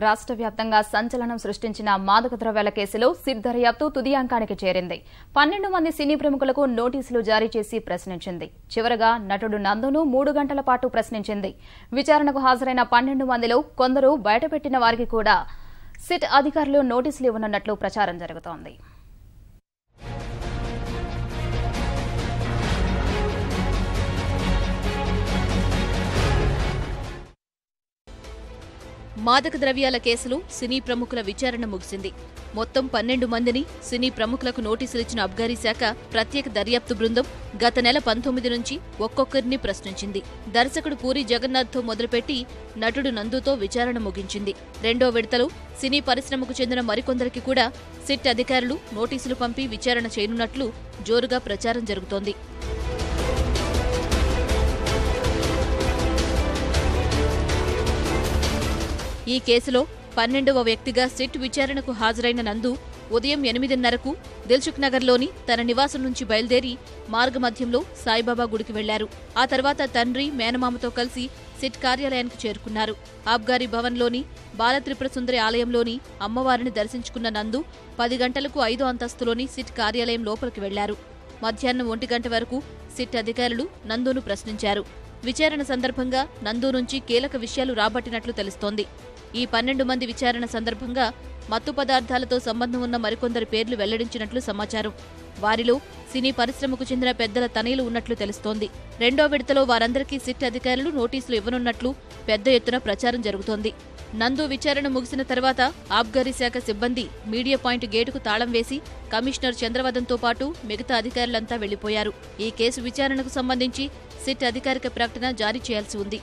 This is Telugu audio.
రాష్ట్ర వ్యాప్తంగా సంచలనం సృష్టించిన మాదక ద్రవ్యాల కేసులో సిట్ దర్యాప్తు తుది అంకానికి చేరింది. 12 మంది సినీ ప్రముఖులకు నోటీసులు జారీ చేసి ప్రశ్నించింది. చివరగా నటుడు నందును 3 గంటల పాటు ప్రశ్నించింది. విచారణకు హాజరైన 12 మందిలో కొందరు బయటపెట్టిన వారికి కూడా సిట్ అధికారులు నోటీసులు ఇవ్వనున్నట్లు ప్రచారం జరుగుతోంది. మాదక ద్రవ్యాల కేసులో సినీ ప్రముఖుల విచారణ ముగిసింది. మొత్తం 12 మందిని సినీ ప్రముఖులకు నోటీసులిచ్చిన అబ్కారీ శాఖ ప్రత్యేక దర్యాప్తు బృందం గత నెల 19 నుంచి ఒక్కొక్కరిని ప్రశ్నించింది. దర్శకుడు పూరి జగన్నాథ్తో మొదలుపెట్టి నటుడు నందుతో విచారణ ముగించింది. రెండో విడతలో సినీ పరిశ్రమకు చెందిన మరికొందరికి కూడా సిట్ అధికారులు నోటీసులు పంపి విచారణ చేయనున్నట్లు జోరుగా ప్రచారం జరుగుతోంది. ఈ కేసులో 12వ వ్యక్తిగా సిట్ విచారణకు హాజరైన నందు ఉదయం 8:30కు దిల్సుఖ్ నగర్లోని తన నివాసం నుంచి బయలుదేరి మార్గమధ్యంలో సాయిబాబా గుడికి వెళ్లారు. ఆ తర్వాత తండ్రి, మేనమామతో కలిసి సిట్ కార్యాలయానికి చేరుకున్నారు. ఆబ్కారీ భవన్లోని బాలత్రిపుర సుందరి ఆలయంలోని అమ్మవారిని దర్శించుకున్న నందు 10 గంటలకు 5వ అంతస్తులోని సిట్ కార్యాలయం లోపలికి వెళ్లారు. మధ్యాహ్నం 1 గంట వరకు సిట్ అధికారులు నందును ప్రశ్నించారు. విచారణ సందర్భంగా నందు నుంచి కీలక విషయాలు రాబట్టినట్లు తెలుస్తోంది. ఈ 12 మంది విచారణ సందర్భంగా మత్తు పదార్థాలతో సంబంధం ఉన్న మరికొందరి పేర్లు వెల్లడించినట్లు సమాచారం. వారిలో సినీ పరిశ్రమకు చెందిన పెద్దల తనయులు ఉన్నట్లు తెలుస్తోంది. రెండో విడతలో వారందరికీ సిట్ అధికారులు నోటీసులు ఇవ్వనున్నట్లు పెద్ద ఎత్తున ప్రచారం జరుగుతోంది. నందు విచారణ ముగిసిన తర్వాత ఆబ్కారీ శాఖ సిబ్బంది మీడియా పాయింట్ గేటుకు తాళం వేసి కమిషనర్ చంద్రవదన్తో పాటు మిగతా అధికారులంతా వెళ్లిపోయారు. ఈ కేసు విచారణకు సంబంధించి సిట్ అధికారిక ప్రకటన జారీ చేయాల్సి ఉంది.